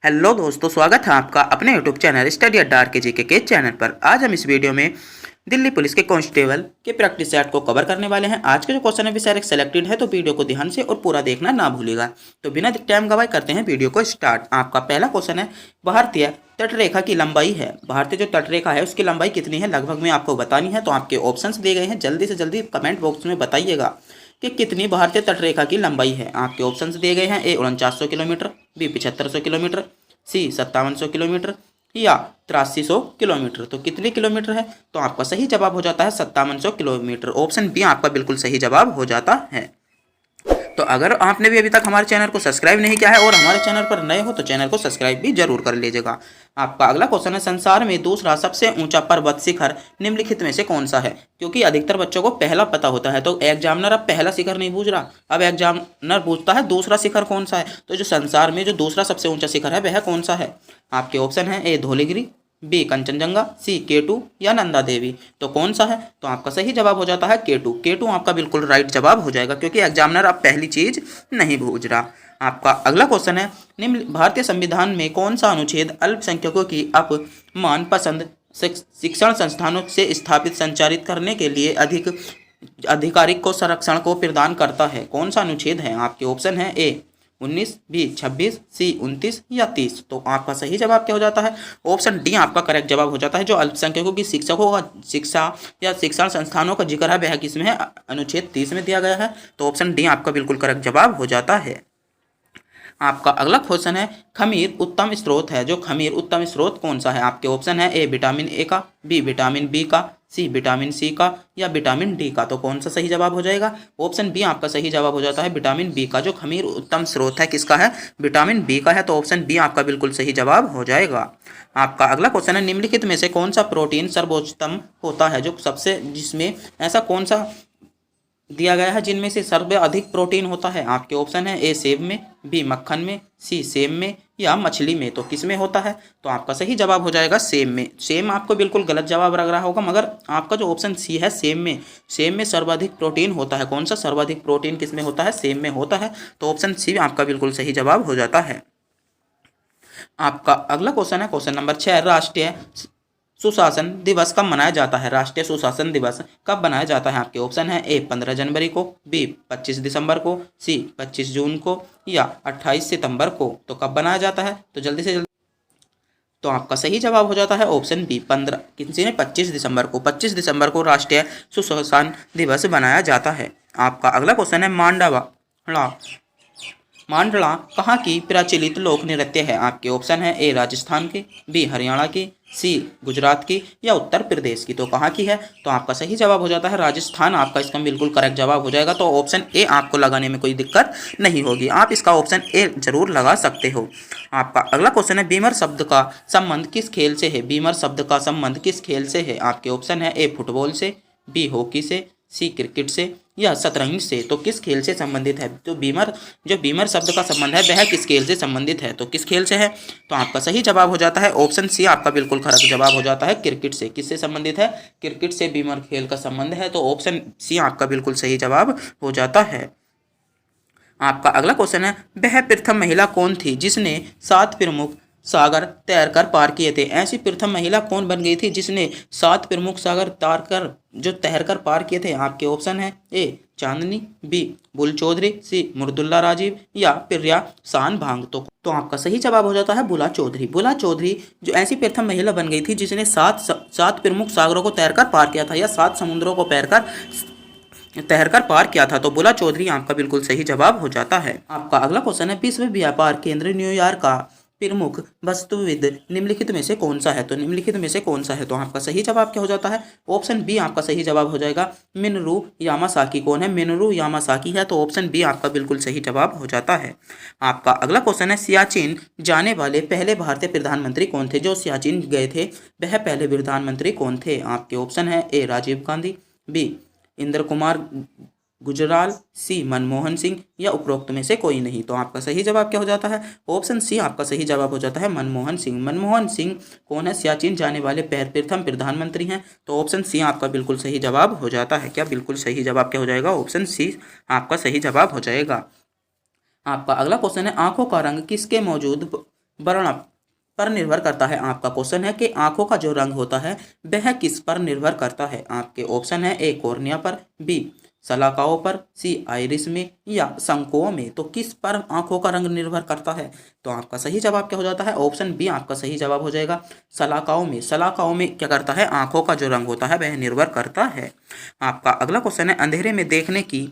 Hello दोस्तों, स्वागत है आपका अपने यूट्यूब चैनल स्टडी अड्डा आर के जी के चैनल पर। आज हम इस वीडियो में दिल्ली पुलिस के कांस्टेबल के प्रैक्टिस सेट को कवर करने वाले हैं। आज के जो क्वेश्चन है वो सारे सेलेक्टेड है, तो वीडियो को ध्यान से और पूरा देखना ना भूलिएगा। तो बिना टाइम गवाए करते हैं वीडियो को स्टार्ट। आपका पहला क्वेश्चन है, भारतीय तटरेखा की लंबाई है। भारतीय जो तटरेखा है उसकी लंबाई कितनी है, लगभग में आपको बतानी है। तो आपके ऑप्शंस दिए गए हैं, जल्दी से जल्दी कमेंट बॉक्स में बताइएगा कि कितनी भारतीय तटरेखा की लंबाई है। आपके ऑप्शंस दिए गए हैं, ए 4900 किलोमीटर, बी 7500 किलोमीटर, सी 5700 किलोमीटर या 8300 किलोमीटर। तो कितने किलोमीटर है, तो आपका सही जवाब हो जाता है 5700 किलोमीटर। ऑप्शन बी आपका बिल्कुल सही जवाब हो जाता है। तो अगर आपने भी अभी तक हमारे चैनल को सब्सक्राइब नहीं किया है और हमारे चैनल पर नए हो तो चैनल को सब्सक्राइब भी जरूर कर लीजिएगा। आपका अगला क्वेश्चन है, संसार में दूसरा सबसे ऊंचा पर्वत शिखर निम्नलिखित में से कौन सा है। क्योंकि अधिकतर बच्चों को पहला पता होता है, तो एग्जामिनर अब पहला शिखर नहीं पूछ रहा, अब एग्जामिनर पूछता है दूसरा शिखर कौन सा है। तो जो संसार में जो दूसरा सबसे ऊंचा शिखर है वह कौन सा है। आपके ऑप्शन है, ए धौलीगिरी, बी कंचनजंगा, सी केटू या नंदा देवी। तो कौन सा है, तो आपका सही जवाब हो जाता है केटू। केटू आपका बिल्कुल राइट जवाब हो जाएगा, क्योंकि एग्जामिनर अब पहली चीज नहीं पूछ रहा। आपका अगला क्वेश्चन है, निम्न भारतीय संविधान में कौन सा अनुच्छेद अल्पसंख्यकों की अपमान पसंद शिक्षण संस्थानों से स्थापित संचालित करने के लिए अधिक आधिकारिक को संरक्षण को प्रदान करता है। कौन सा अनुच्छेद है। आपके ऑप्शन है, ए 19, बी 26, सी 29 या 30। तो आपका सही जवाब क्या हो जाता है, ऑप्शन डी आपका करेक्ट जवाब हो जाता है। जो अल्पसंख्यकों की शिक्षकों का शिक्षा या शिक्षण संस्थानों का जिक्र है वह किसमें है, अनुच्छेद 30 में दिया गया है। तो ऑप्शन डी आपका बिल्कुल करेक्ट जवाब हो जाता है। आपका अगला क्वेश्चन है, खमीर उत्तम स्रोत है। जो खमीर उत्तम स्रोत कौन सा है। आपके ऑप्शन है, ए विटामिन ए का, बी विटामिन बी का, सी विटामिन सी का या विटामिन डी का। तो कौन सा सही जवाब हो जाएगा, ऑप्शन बी आपका सही जवाब हो जाता है, विटामिन बी का। जो खमीर उत्तम स्रोत है किसका है, विटामिन बी का है। तो ऑप्शन बी आपका बिल्कुल सही जवाब हो जाएगा। आपका अगला क्वेश्चन है, निम्नलिखित में से कौन सा प्रोटीन सर्वोत्तम होता है। जो सबसे जिसमें ऐसा कौन सा दिया गया है जिनमें से सर्व अधिक प्रोटीन होता है। आपके ऑप्शन है, ए सेब में, बी मक्खन में, सी सेब में या मछली में। तो किस में होता है, तो आपका सही जवाब हो जाएगा सेब में। सेब आपको बिल्कुल गलत जवाब लग रहा होगा, मगर आपका जो ऑप्शन सी है सेब में, सेब में सर्वाधिक प्रोटीन होता है। कौन सा सर्वाधिक प्रोटीन किस में होता है, सेब में होता है। तो ऑप्शन सी आपका बिल्कुल सही जवाब हो जाता है। आपका अगला क्वेश्चन है, क्वेश्चन नंबर 6, राष्ट्रीय सुशासन दिवस कब मनाया जाता है। राष्ट्रीय सुशासन दिवस कब मनाया जाता है। आपके ऑप्शन है, ए 15 जनवरी को, बी 25 दिसंबर को, सी 25 जून को या 28 सितंबर को। तो कब मनाया जाता है, तो जल्दी से जल्दी। तो आपका सही जवाब हो जाता है ऑप्शन बी 15 किसी ने 25 दिसंबर को। 25 दिसंबर को राष्ट्रीय सुशासन दिवस मनाया जाता है। आपका अगला क्वेश्चन है, मांडला कहाँ की प्रचलित लोक नृत्य है। आपके ऑप्शन है, ए राजस्थान की, बी हरियाणा की, सी गुजरात की या उत्तर प्रदेश की। तो कहाँ की है, तो आपका सही जवाब हो जाता है राजस्थान। आपका इसका बिल्कुल करेक्ट जवाब हो जाएगा। तो ऑप्शन ए आपको लगाने में कोई दिक्कत नहीं होगी, आप इसका ऑप्शन ए जरूर लगा सकते हो। आपका अगला क्वेश्चन है, बीमर शब्द का संबंध किस खेल से है। बीमर शब्द का संबंध किस खेल से है। आपके ऑप्शन है, ए फुटबॉल से, बी हॉकी से, सी क्रिकेट से या शतरंज से। तो किस खेल से संबंधित है, तो बीमर शब्द का संबंध है वह किस खेल से संबंधित है। तो किस खेल से है, तो आपका सही जवाब हो जाता है ऑप्शन सी आपका बिल्कुल करेक्ट जवाब हो जाता है, क्रिकेट से। किससे संबंधित है, क्रिकेट से बीमर खेल का संबंध है। तो ऑप्शन सी आपका बिल्कुल सही जवाब हो जाता है। आपका अगला क्वेश्चन है, वह प्रथम महिला कौन थी जिसने 7 प्रमुख सागर तैरकर पार किए थे। ऐसी प्रथम महिला कौन बन गई थी जिसने 7 प्रमुख सागर तैरकर पार किए थे। आपके ऑप्शन है, ए चांदनी, बी बुल चौधरी, सी मुर्दुल्ला राजीव या प्रिया सान भांग। तो आपका सही जवाब हो जाता है बुला चौधरी। बुला चौधरी जो ऐसी प्रथम महिला बन गई थी जिसने सात प्रमुख सागरों को तैरकर पार किया था या 7 समुद्रों को तैरकर पार किया था। तो बुला चौधरी आपका बिल्कुल सही जवाब हो जाता है। आपका अगला क्वेश्चन है, विश्व व्यापार केंद्र न्यूयॉर्क का प्रमुख वास्तुविद निम्नलिखित में से कौन सा है। तो निम्नलिखित में से कौन सा है, तो आपका सही जवाब क्या हो जाता है, ऑप्शन बी आपका सही जवाब हो जाएगा, मिनोरू यामासाकी। कौन है, मिनोरू यामासाकी है। तो ऑप्शन बी आपका बिल्कुल सही जवाब हो जाता है। आपका अगला क्वेश्चन है, सियाचिन जाने वाले पहले भारतीय प्रधानमंत्री कौन थे। जो सियाचिन गए थे वह पहले प्रधानमंत्री कौन थे। आपके ऑप्शन है, ए राजीव गांधी, बी इंद्र कुमार गुजराल, सी मनमोहन सिंह या उपरोक्त में से कोई नहीं। तो आपका सही जवाब क्या हो जाता है, ऑप्शन सी आपका सही जवाब हो जाता है मनमोहन सिंह। मनमोहन सिंह कौन है, सियाचिन जाने वाले प्रथम प्रधानमंत्री हैं। तो ऑप्शन सी आपका बिल्कुल सही जवाब हो जाता है। क्या बिल्कुल सही जवाब क्या हो जाएगा, ऑप्शन सी आपका सही जवाब हो जाएगा। आपका अगला क्वेश्चन है, आंखों का रंग किसके मौजूद वर्ण पर निर्भर करता है। आपका क्वेश्चन है कि आंखों का जो रंग होता है वह किस पर निर्भर करता है। आपके ऑप्शन है ए कॉर्निया पर, बी सलाकाओं पर, सी आइरिस में या शंकुओं में। तो किस पर आंखों का रंग निर्भर करता है? तो आपका सही जवाब क्या हो जाता है? ऑप्शन बी आपका सही जवाब हो जाएगा, सलाकाओं में। सलाकाओं में क्या करता है? आंखों का जो रंग होता है वह निर्भर करता है। आपका अगला क्वेश्चन है अंधेरे में देखने की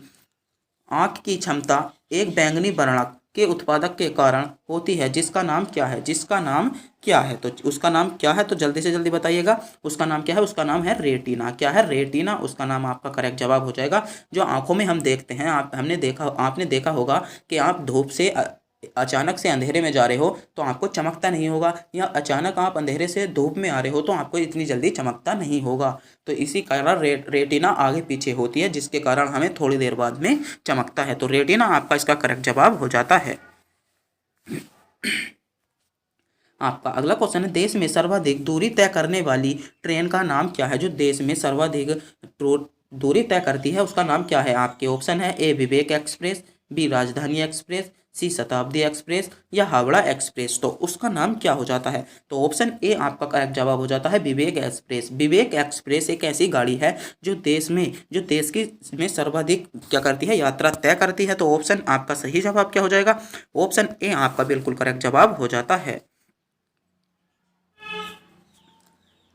आंख की क्षमता एक बैंगनी वर्णक के उत्पादक के कारण होती है, जिसका नाम क्या है? जिसका नाम क्या है? तो उसका नाम क्या है? तो जल्दी से जल्दी बताइएगा। उसका नाम क्या है? उसका नाम है रेटिना। क्या है? रेटिना उसका नाम आपका करेक्ट जवाब हो जाएगा। जो आंखों में हम देखते हैं, आपने देखा होगा कि आप धूप से अचानक से अंधेरे में जा रहे हो तो आपको चमकता नहीं होगा, या अचानक आप अंधेरे से धूप में आ रहे हो तो आपको इतनी जल्दी चमकता नहीं होगा। तो इसी कारण रेटिना आगे पीछे होती है, जिसके कारण हमें थोड़ी देर बाद में चमकता है। तो रेटिना आपका इसका करेक्ट जवाब हो जाता है। आपका अगला क्वेश्चन है देश में सर्वाधिक दूरी तय करने वाली ट्रेन का नाम क्या है? जो देश में सर्वाधिक दूरी तय करती है उसका नाम क्या है? आपके ऑप्शन है ए विवेक एक्सप्रेस, बी राजधानी एक्सप्रेस, सी शताब्दी एक्सप्रेस या हावड़ा एक्सप्रेस। तो उसका नाम क्या हो जाता है? तो ऑप्शन ए आपका करेक्ट जवाब हो जाता है विवेक एक्सप्रेस। विवेक एक्सप्रेस एक ऐसी गाड़ी है जो देश की में सर्वाधिक क्या करती है? यात्रा तय करती है। तो ऑप्शन आपका सही जवाब क्या हो जाएगा? ऑप्शन ए आपका बिल्कुल करेक्ट जवाब हो जाता है।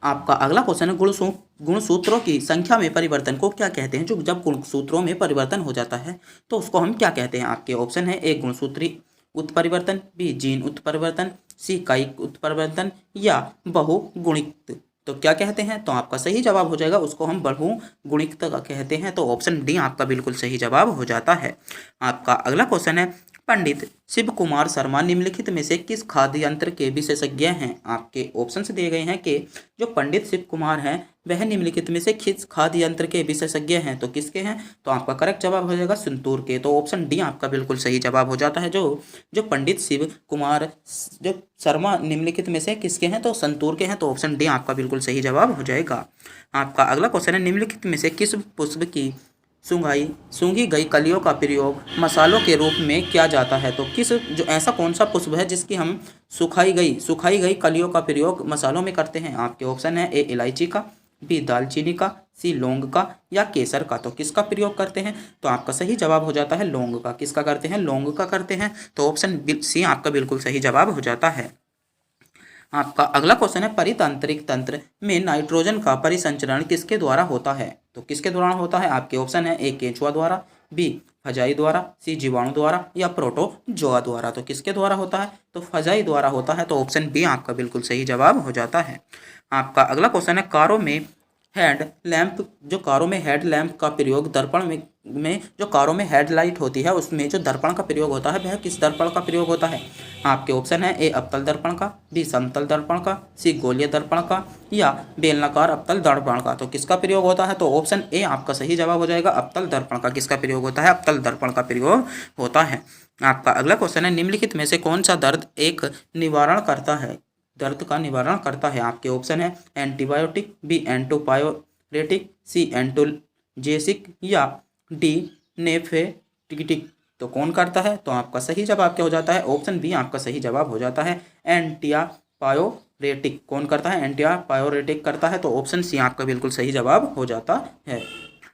आपका अगला क्वेश्चन है गुणसूत्रों की संख्या में परिवर्तन को क्या कहते हैं? जो जब गुणसूत्रों में परिवर्तन हो जाता है तो उसको हम क्या कहते हैं? आपके ऑप्शन है ए गुणसूत्री उत्परिवर्तन, बी जीन उत्परिवर्तन, सी कायिक उत्परिवर्तन या बहुगुणित। तो क्या कहते हैं? तो आपका सही जवाब हो जाएगा उसको हम बहुगुणित का कहते हैं। तो ऑप्शन डी आपका बिल्कुल सही जवाब हो जाता है। आपका अगला क्वेश्चन है पंडित शिव कुमार शर्मा निम्नलिखित में से किस खाद्य यंत्र के विशेषज्ञ हैं? आपके ऑप्शन दिए गए हैं कि जो पंडित शिव कुमार हैं वह निम्नलिखित में से किस खाद्य यंत्र के विशेषज्ञ हैं? तो किसके हैं? तो आपका करेक्ट जवाब हो जाएगा संतूर के। तो ऑप्शन डी आपका बिल्कुल सही जवाब हो जाता है। जो पंडित शिव कुमार जो शर्मा निम्नलिखित में से किसके हैं? तो संतूर के हैं। तो ऑप्शन डी आपका बिल्कुल सही जवाब हो जाएगा। आपका अगला क्वेश्चन है निम्नलिखित में से किस पुष्प की सूंघी गई कलियों का प्रयोग मसालों के रूप में किया जाता है? तो जो ऐसा कौन सा पुष्प है जिसकी हम सुखाई गई कलियों का प्रयोग मसालों में करते हैं? आपके ऑप्शन है ए इलायची का, बी दालचीनी का, सी लौंग का या केसर का। तो किसका प्रयोग करते हैं? तो आपका सही जवाब हो जाता है लौंग का। किसका करते हैं? लौंग का करते हैं। तो ऑप्शन सी आपका बिल्कुल सही जवाब हो जाता है। आपका अगला क्वेश्चन है परितंत्रिक तंत्र में नाइट्रोजन का परिसंचरण किसके द्वारा होता है? तो किसके द्वारा होता है? आपके ऑप्शन है ए केंचुआ द्वारा, बी फजाई द्वारा, सी जीवाणु द्वारा या प्रोटोजोआ द्वारा। तो किसके द्वारा होता है? तो फजाई द्वारा होता है। तो ऑप्शन बी आपका बिल्कुल सही जवाब हो जाता है। आपका अगला क्वेश्चन है कारों में हेडलैम्प का प्रयोग दर्पण में जो कारों में हेडलाइट होती है उसमें जो दर्पण का प्रयोग होता है वह किस दर्पण का प्रयोग होता है? आपके ऑप्शन है ए अवतल दर्पण का, बी समतल दर्पण का, सी गोलीय दर्पण का या बेलनाकार अवतल दर्पण का। तो किसका प्रयोग होता है? तो ऑप्शन ए आपका सही जवाब हो जाएगा अवतल दर्पण का। किसका प्रयोग होता है? अवतल दर्पण का प्रयोग होता है। आपका अगला क्वेश्चन है निम्नलिखित में से कौन सा दर्द का निवारण करता है? आपके ऑप्शन है एंटीबायोटिक, बी एंटोपायोरेटिक, सी एंटोजेसिक या डी नेफ्रेटिक। तो कौन करता है? तो आपका सही जवाब क्या हो जाता है? ऑप्शन बी आपका सही जवाब हो जाता है एंटीपायोरेटिक। कौन करता है? एंटीपायोरेटिक करता है। तो ऑप्शन सी आपका बिल्कुल सही जवाब हो जाता है।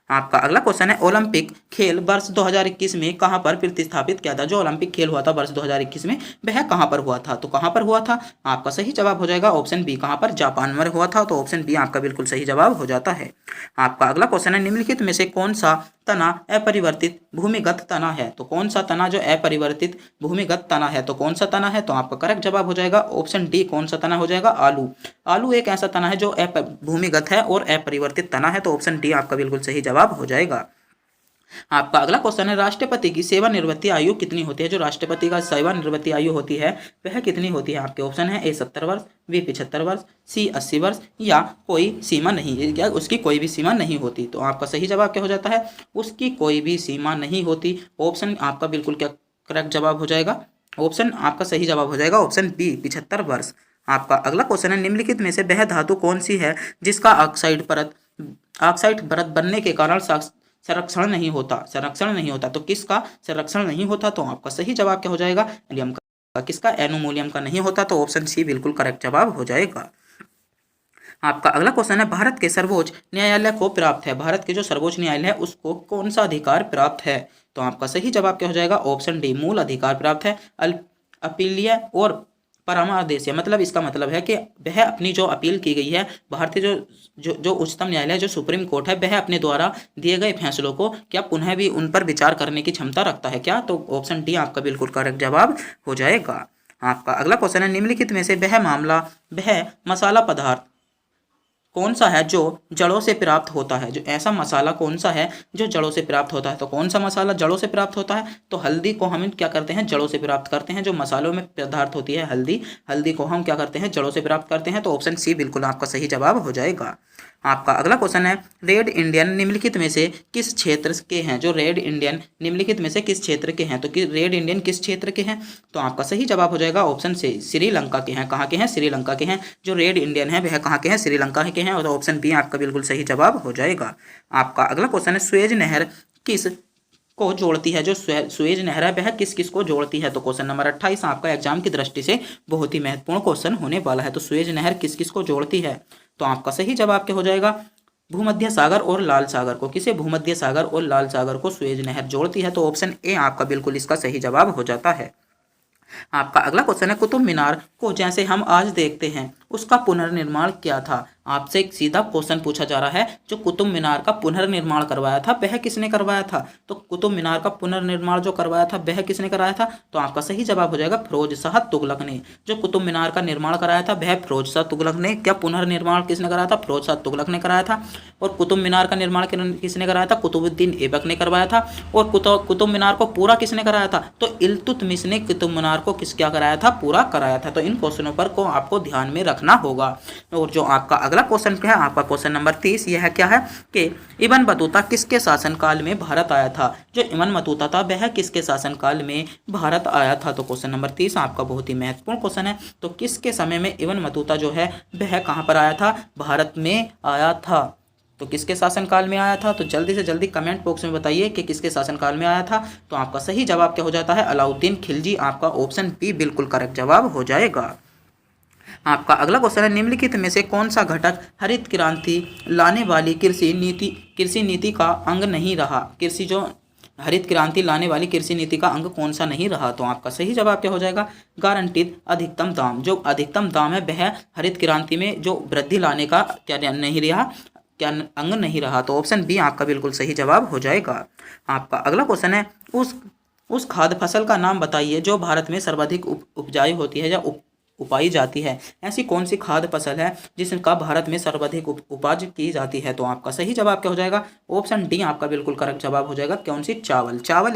आपका अगला क्वेश्चन है ओलंपिक खेल वर्ष 2021 में कहां पर प्रतिस्थापित किया था? जो ओलंपिक खेल हुआ था वर्ष 2021 में वह कहां पर हुआ था? तो कहां पर हुआ था? आपका सही जवाब हो जाएगा ऑप्शन बी। कहां पर? जापान में हुआ था। तो ऑप्शन बी आपका बिल्कुल सही जवाब हो जाता है। आपका अगला क्वेश्चन है निम्नलिखित में से कौन सा तना अपरिवर्तित भूमिगत तना है? तो कौन सा तना जो अपरिवर्तित भूमिगत तना है? तो कौन सा तना है? तो आपका करेक्ट जवाब हो जाएगा ऑप्शन डी। कौन सा तना हो जाएगा? आलू। आलू एक ऐसा तना है जो भूमिगत है और अपरिवर्तित तना है। तो ऑप्शन डी आपका बिल्कुल सही जवाब हो जाएगा। आपका अगला क्वेश्चन है राष्ट्रपति की सेवानिवृत्ति आयु कितनी होती है? जो राष्ट्रपति का सेवानिवृत्ति आयु होती है वह कितनी होती है? आपके ऑप्शन है ए 70 वर्ष, बी 75 वर्ष, सी 80 वर्ष या कोई सीमा नहीं, क्या उसकी कोई भी सीमा नहीं होती। तो आपका सही जवाब क्या हो जाता है? उसकी कोई भी सीमा नहीं होती। ऑप्शन आपका बिल्कुल क्या करेक्ट जवाब हो जाएगा? ऑप्शन आपका सही जवाब हो जाएगा ऑप्शन बी 75 वर्ष। आपका अगला क्वेश्चन है निम्नलिखित में से वह धातु कौन सी है जिसका ऑक्साइड परत बनने के कारण संरक्षण नहीं होता? तो किसका संरक्षण नहीं होता? तो आपका सही जवाब क्या हो जाएगा? का, किसका, एनुमोलियम का नहीं होता, तो ऑप्शन सी बिल्कुल करेक्ट जवाब हो जाएगा। आपका अगला क्वेश्चन है, भारत के सर्वोच्च न्यायालय को प्राप्त है, भारत के जो सर्वोच्च न्यायालय है उसको कौन सा अधिकार प्राप्त है, तो आपका सही जवाब क्या हो जाएगा, ऑप्शन डी मूल अधिकार प्राप्त है। अपीलीय और परमादेशीय, मतलब इसका मतलब है कि वह अपनी जो अपील की गई है, भारतीय जो उच्चतम न्यायालय, जो सुप्रीम कोर्ट है, वह अपने द्वारा दिए गए फैसलों को क्या पुनः भी उन पर विचार करने की क्षमता रखता है क्या, तो ऑप्शन डी आपका बिल्कुल करेक्ट जवाब हो जाएगा। आपका अगला क्वेश्चन है, निम्नलिखित में से वह मसाला पदार्थ कौन सा है जो जड़ों से प्राप्त होता है, जो ऐसा मसाला कौन सा है जो जड़ों से प्राप्त होता है, तो कौन सा मसाला जड़ों से प्राप्त होता है, तो हल्दी को हम क्या करते हैं, जड़ों से प्राप्त करते हैं। जो मसालों में पदार्थ होती है हल्दी को हम क्या करते हैं, जड़ों से प्राप्त करते हैं, तो ऑप्शन सी बिल्कुल आपका सही जवाब हो जाएगा। आपका अगला क्वेश्चन है, रेड इंडियन निम्नलिखित में से किस क्षेत्र के हैं, जो रेड इंडियन निम्नलिखित में से किस क्षेत्र के हैं, तो रेड इंडियन किस क्षेत्र के हैं, तो आपका सही जवाब हो जाएगा ऑप्शन से श्रीलंका के हैं। कहाँ के हैं, श्रीलंका के हैं। जो रेड इंडियन है वह कहाँ के हैं, श्रीलंका के हैं, और ऑप्शन बी आपका बिल्कुल सही जवाब हो जाएगा। आपका अगला क्वेश्चन है, सुएज नहर किस को जोड़ती है, जो सुएज नहर है वह किस किस को जोड़ती है, तो क्वेश्चन नंबर 28 आपका एग्जाम की दृष्टि से बहुत ही महत्वपूर्ण क्वेश्चन होने वाला है। तो सुएज नहर किस किस को जोड़ती है, तो आपका सही जवाब क्या हो जाएगा, भूमध्य सागर और लाल सागर को। किसे, भूमध्य सागर और लाल सागर को सुएज नहर जोड़ती है, तो ऑप्शन ए आपका बिल्कुल इसका सही जवाब हो जाता है। आपका अगला क्वेश्चन है, कुतुब मीनार को जैसे हम आज देखते हैं उसका पुनर्निर्माण क्या था, आपसे एक सीधा क्वेश्चन पूछा जा रहा है, जो कुतुब मीनार का पुनर्निर्माण करवाया था वह किसने करवाया था, तो कुतुब मीनार का पुनर्निर्माण जो करवाया था वह किसने कराया था, तो आपका सही जवाब हो जाएगा फिरोज शाह तुगलक ने। जो कुतुब मीनार का निर्माण कराया था वह फिरोज शाह तुगलक ने, क्या पुनर्निर्माण किसने कराया था, फिरोज शाह तुगलक ने कराया था। और कुतुब मीनार का निर्माण किसने कराया था, कुतुबुद्दीन ऐबक ने करवाया था। और कुतुब मीनार को पूरा किसने कराया था, तो इल्तुतमिश ने कुतुब मीनार को क्या कराया था, पूरा कराया था। तो इन क्वेश्चनों पर को आपको ध्यान में रखना होगा। और जो आपका अगला क्वेश्चन क्या है, आपका क्वेश्चन नंबर 30, यह क्या है कि इब्न बतूता किसके शासनकाल में भारत आया था, जो इब्न बतूता था वह किसके शासनकाल में भारत आया था, तो क्वेश्चन नंबर 30 आपका बहुत ही महत्वपूर्ण क्वेश्चन है। तो किसके समय में इब्न बतूता जो है वह कहां पर आया था, भारत में आया था, तो किसके शासनकाल में आया था, तो जल्दी से जल्दी कमेंट बॉक्स में बताइए कि किसके शासनकाल में आया था। तो आपका सही जवाब क्या हो जाता है, अलाउद्दीन खिलजी, आपका ऑप्शन बी बिल्कुल करेक्ट जवाब हो जाएगा। आपका अगला क्वेश्चन है, निम्नलिखित में से कौन सा घटक हरित क्रांति लाने वाली कृषि नीति का अंग नहीं रहा, हरित क्रांति लाने वाली कृषि नीति का अंग कौन सा नहीं रहा, तो आपका सही जवाब क्या हो जाएगा, गारंटीड अधिकतम दाम। जो अधिकतम दाम है वह हरित क्रांति में जो वृद्धि लाने का क्या नहीं रहा, क्या अंग नहीं रहा, तो ऑप्शन बी आपका बिल्कुल सही जवाब हो जाएगा। आपका अगला क्वेश्चन है, उस खाद्य फसल का नाम बताइए जो भारत में सर्वाधिक उपजाई होती है या उपाई जाती है। ऐसी कौन सी खाद्य फसल है जिसका भारत में सर्वाधिक उपज की जाती है, तो आपका सही जवाब क्या हो जाएगा, ऑप्शन डी आपका बिल्कुल करेक्ट जवाब हो जाएगा। कौन सी, चावल। चावल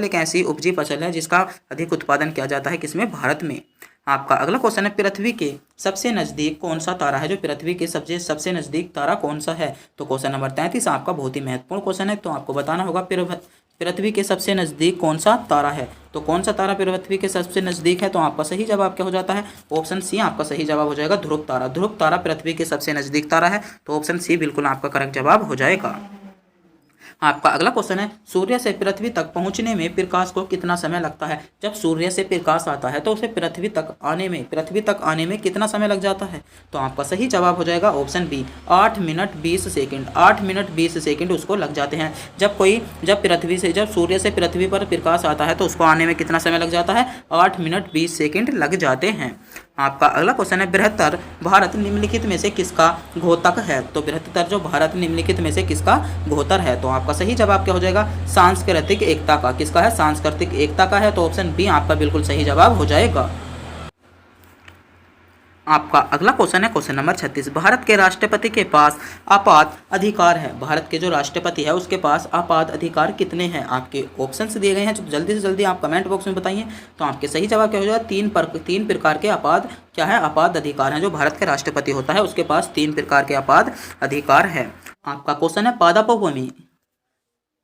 एक ऐसी उपजी फसल है जिसका अधिक उत्पादन किया जाता है, किसमें, भारत में। आपका अगला क्वेश्चन है, पृथ्वी के सबसे नजदीक कौन सा तारा है, जो पृथ्वी के सबसे नजदीक तारा कौन सा है, तो क्वेश्चन नंबर 33 आपका बहुत ही महत्वपूर्ण क्वेश्चन है। तो आपको बताना होगा पृथ्वी के सबसे नजदीक कौन सा तारा है, तो कौन सा तारा पृथ्वी के सबसे नजदीक है, तो आपका सही जवाब क्या हो जाता है, ऑप्शन सी आपका सही जवाब हो जाएगा, ध्रुव तारा। ध्रुव तारा पृथ्वी के सबसे नजदीक तारा है, तो ऑप्शन सी बिल्कुल आपका करेक्ट जवाब हो जाएगा। आपका अगला क्वेश्चन है, सूर्य से पृथ्वी तक पहुंचने में प्रकाश को कितना समय लगता है। जब सूर्य से प्रकाश आता है तो उसे पृथ्वी तक आने में कितना समय लग जाता है, तो आपका सही जवाब हो जाएगा option B 8 minute 20 second. 8 minute 20 second उसको लग जाते हैं। जब सूर्य से पृथ्वी पर प्रकाश आता है तो उसको आने में कितना समय लग जाता है, 8 मिनट 20 सेकंड लग जाते हैं। आपका अगला क्वेश्चन है, बृहत्तर भारत निम्नलिखित में से किसका घोतक है, तो बृहत्तर जो भारत निम्नलिखित में से किसका घोतर है, तो आपका सही जवाब क्या हो जाएगा, सांस्कृतिक एकता का। किसका है, सांस्कृतिक एकता का है, तो ऑप्शन बी आपका बिल्कुल सही जवाब हो जाएगा। आपका अगला क्वेश्चन है क्वेश्चन नंबर 36, भारत के राष्ट्रपति के पास आपात अधिकार है। भारत के जो राष्ट्रपति है उसके पास आपात अधिकार कितने हैं, आपके ऑप्शंस दिए गए हैं, तो जल्दी से जल्दी आप कमेंट बॉक्स में बताइए। तो आपके सही जवाब क्या हो जाएगा, तीन प्रकार के आपात क्या है, आपात अधिकार हैं। जो भारत के राष्ट्रपति होता है उसके पास 3 प्रकार के आपात अधिकार है। आपका क्वेश्चन है, पादपोभूमि।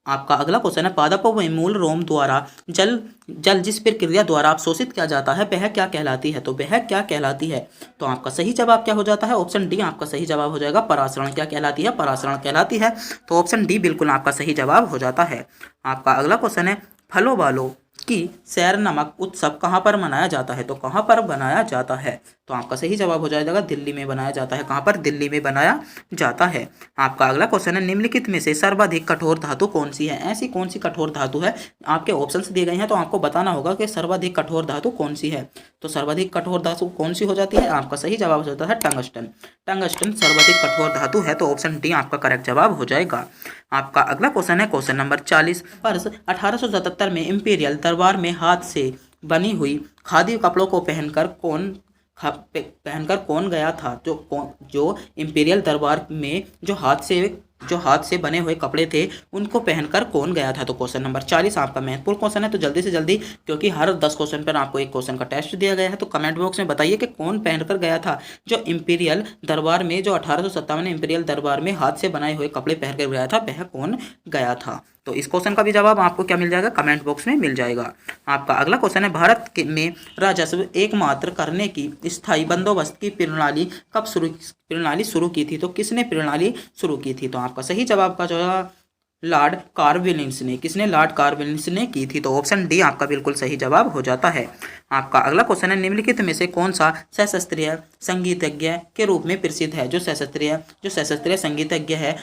आपका अगला क्वेश्चन है, पादपों में मूल रोम द्वारा जल जिस प्रक्रिया द्वारा अवशोषित किया जाता है वह क्या कहलाती है, तो वह क्या कहलाती है, तो आपका सही जवाब क्या हो जाता है, ऑप्शन डी आपका सही जवाब हो जाएगा, परासरण। क्या कहलाती है, परासरण कहलाती है, तो ऑप्शन डी बिल्कुल आपका सही जवाब हो जाता है। आपका अगला क्वेश्चन है, फलों वालों कि सैर नमक उत्सव कहाँ पर मनाया जाता है? तो कहाँ पर बनाया जाता है? तो आपका सही जवाब हो जाएगा दिल्ली में बनाया जाता है। कहाँ पर? दिल्ली में बनाया जाता है। आपका अगला क्वेश्चन है, निम्नलिखित में से सर्वाधिक कठोर धातु कौन सी है? ऐसी कौन सी कठोर धातु है? आपके ऑप्शंस दिए गए हैं तो आपको बताना होगा कि सर्वाधिक कठोर धातु कौन सी है। तो सर्वाधिक कठोर धातु कौन सी हो जाती है? आपका सही जवाब हो जाता है टंगस्टन। टंगस्टन सर्वाधिक कठोर धातु है, तो ऑप्शन डी आपका करेक्ट जवाब हो जाएगा। आपका अगला क्वेश्चन है क्वेश्चन नंबर 40। वर्ष 1877 में इंपीरियल दरबार में हाथ से बनी हुई खादी कपड़ों को पहनकर कौन गया था? जो इंपीरियल दरबार में जो हाथ से बने हुए कपड़े थे उनको पहनकर कौन गया था? तो क्वेश्चन नंबर 40 आपका महत्वपूर्ण क्वेश्चन है, तो जल्दी से जल्दी, क्योंकि हर 10 क्वेश्चन पर आपको एक क्वेश्चन का टेस्ट दिया गया है, तो कमेंट बॉक्स में बताइए कि कौन पहनकर गया था जो इंपीरियल दरबार में, जो 1857 में इंपीरियल दरबार में हाथ से बनाए हुए कपड़े पहनकर गया था, वह कौन गया था? तो इस क्वेश्चन का भी जवाब आपको क्या मिल जाएगा? कमेंट बॉक्स में मिल जाएगा। आपका अगला क्वेश्चन है, भारत में राजस्व एकमात्र करने की स्थायी बंदोबस्त की प्रणाली शुरू की थी? तो किसने प्रणाली शुरू की थी? तो आपका सही जवाब का जवाब लॉर्ड कार्नवालिस ने। किसने? लॉर्ड कार्नवालिस ने की थी। तो ऑप्शन डी आपका बिल्कुल सही जवाब हो जाता है। आपका अगला क्वेश्चन है, निम्नलिखित में से कौन सा सशास्त्रीय संगीतज्ञ के रूप में प्रसिद्ध है? जो सशास्त्रीय संगीतज्ञ है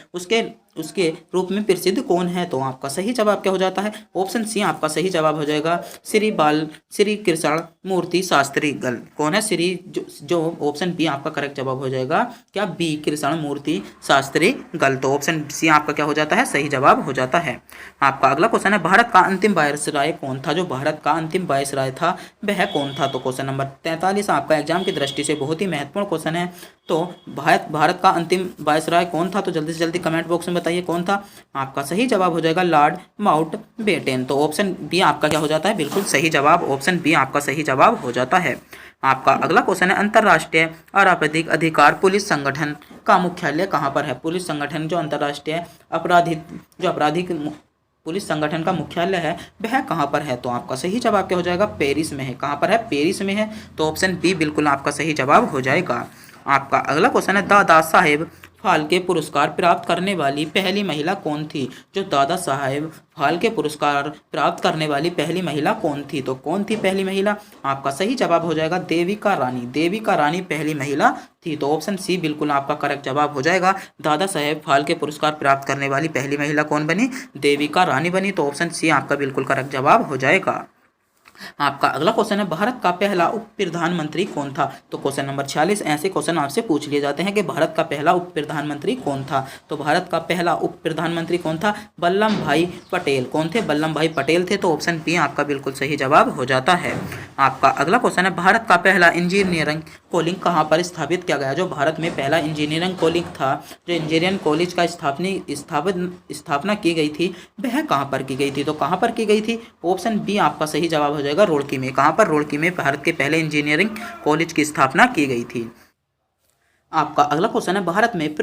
उसके रूप में प्रसिद्ध कौन है? तो आपका सही जवाब क्या हो जाता है? ऑप्शन सी आपका सही जवाब हो जाएगा श्री कृष्ण मूर्ति शास्त्री गल। कौन है? जो ऑप्शन बी आपका करेक्ट जवाब हो जाएगा क्या? बी कृष्ण मूर्ति शास्त्री गल। तो ऑप्शन सी आपका क्या हो जाता है? सही जवाब हो जाता है। आपका अगला क्वेश्चन है, भारत का अंतिम वायसराय कौन था? जो भारत का अंतिम वायसराय था वह कौन था? तो क्वेश्चन नंबर 43 आपका एग्जाम की दृष्टि से बहुत ही महत्वपूर्ण क्वेश्चन है। तो भारत का अंतिम वायसराय कौन था? तो जल्दी से जल्दी कमेंट बॉक्स में बताइए कौन था। आपका सही जवाब हो जाएगा लॉर्ड माउंटबेटन। तो ऑप्शन बी आपका क्या हो जाता है? बिल्कुल सही जवाब। ऑप्शन बी आपका सही जवाब हो जाता है। आपका अगला क्वेश्चन है, अंतर्राष्ट्रीय आपराधिक अधिकार पुलिस संगठन का मुख्यालय कहाँ पर है? पुलिस संगठन जो अंतर्राष्ट्रीय आपराधिक पुलिस संगठन का मुख्यालय है वह कहाँ पर है? तो आपका सही जवाब क्या हो जाएगा? पेरिस में है। कहाँ पर है? पेरिस में है। तो ऑप्शन बी बिल्कुल आपका सही जवाब हो जाएगा। आपका अगला क्वेश्चन है, दादा साहेब फाल्के पुरस्कार प्राप्त करने वाली पहली महिला कौन थी? जो दादा साहेब फाल्के पुरस्कार प्राप्त करने वाली पहली महिला कौन थी? तो कौन थी पहली महिला? आपका सही जवाब हो जाएगा देविका रानी। देविका रानी पहली महिला थी। तो ऑप्शन सी बिल्कुल आपका करेक्ट जवाब हो जाएगा। दादा साहेब फाल्के पुरस्कार प्राप्त करने वाली पहली महिला कौन बनी? देविका रानी बनी। तो ऑप्शन सी आपका बिल्कुल करेक्ट जवाब हो जाएगा। आपका अगला क्वेश्चन है, भारत का पहला उप प्रधानमंत्री कौन था? तो क्वेश्चन नंबर 46 ऐसे क्वेश्चन आपसे पूछ लिए जाते हैं कि भारत का पहला उप प्रधानमंत्री कौन था? तो भारत का पहला उप प्रधानमंत्री कौन था? वल्लभ भाई पटेल। कौन थे? वल्लभ भाई पटेल थे। तो ऑप्शन बी आपका बिल्कुल सही जवाब हो जाता है। आपका अगला क्वेश्चन है, भारत का पहला इंजीनियरिंग कॉलेज कहाँ पर स्थापित किया गया? जो भारत में पहला इंजीनियरिंग कॉलेज था, जो इंजीनियरिंग कॉलेज का स्थापना की गई थी, वह कहाँ पर की गई थी? तो कहाँ पर की गई थी? ऑप्शन बी आपका सही जवाब हो जाएगा रुड़की में। कहाँ पर? रुड़की में भारत के पहले इंजीनियरिंग कॉलेज की स्थापना की गई थी। आपका अगला क्वेश्चन है, भारत में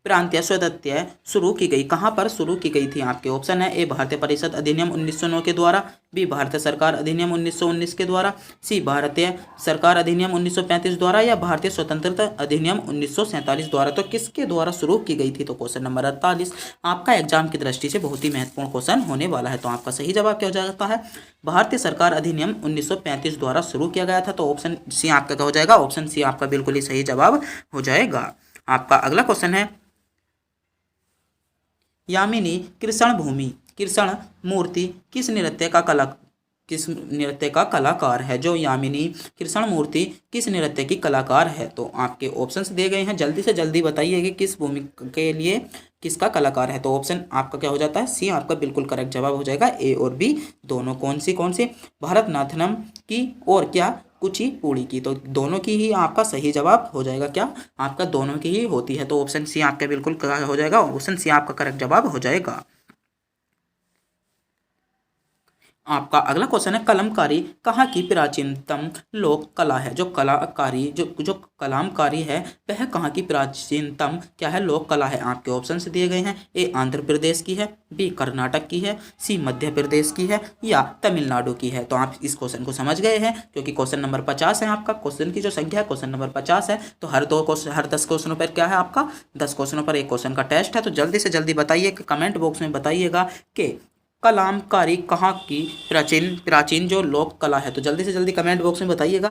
प्रांतीय स्वायत्तता शुरू की गई कहाँ पर शुरू की गई थी? आपके ऑप्शन है, ए भारतीय परिषद अधिनियम 1909 के द्वारा, बी भारतीय सरकार अधिनियम 1919 के द्वारा, सी भारतीय सरकार अधिनियम 1935 द्वारा, या भारतीय स्वतंत्रता अधिनियम 1947 द्वारा। तो किसके द्वारा शुरू की गई थी? तो क्वेश्चन नंबर 48 आपका एग्जाम की दृष्टि से बहुत ही महत्वपूर्ण क्वेश्चन होने वाला है। तो आपका सही जवाब क्या हो जाता है? भारतीय सरकार अधिनियम 1935 द्वारा शुरू किया गया था। तो ऑप्शन सी आपका क्या हो जाएगा? ऑप्शन सी आपका बिल्कुल ही सही जवाब हो जाएगा। आपका अगला क्वेश्चन है, यामिनी कृष्ण मूर्ति किस नृत्य का कलाकार है? जो यामिनी कृष्ण मूर्ति किस नृत्य की कलाकार है? तो आपके ऑप्शंस दिए गए हैं, जल्दी से जल्दी बताइए कि किस भूमिका के लिए किसका कलाकार है? तो ऑप्शन आपका क्या हो जाता है? सी आपका बिल्कुल करेक्ट जवाब हो जाएगा। ए और बी दोनों कौन सी? भरतनाट्यम की और क्या कुचिपुड़ी की? तो दोनों की ही आपका सही जवाब हो जाएगा। क्या? आपका दोनों की ही होती है। तो ऑप्शन सी आपका बिल्कुल हो जाएगा। ऑप्शन सी आपका करेक्ट जवाब हो जाएगा। आपका अगला क्वेश्चन है, कलमकारी कहाँ की प्राचीनतम लोक कला है? जो कलामकारी है वह कहाँ की प्राचीनतम क्या है? लोक कला है। आपके ऑप्शन से दिए गए हैं, ए आंध्र प्रदेश की है, बी कर्नाटक की है, सी मध्य प्रदेश की है, या तमिलनाडु की है। तो आप इस क्वेश्चन को समझ गए हैं, क्योंकि क्वेश्चन नंबर 50 है आपका। क्वेश्चन की जो संख्या है क्वेश्चन नंबर 50 है। तो हर 10 क्वेश्चनों पर क्या है आपका? 10 क्वेश्चनों पर एक क्वेश्चन का टेस्ट है। तो जल्दी से जल्दी बताइए, कमेंट बॉक्स में बताइएगा कि कलामकारी कहाँ की प्राचीन प्राचीन जो लोक कला है? तो जल्दी से जल्दी कमेंट बॉक्स में बताइएगा।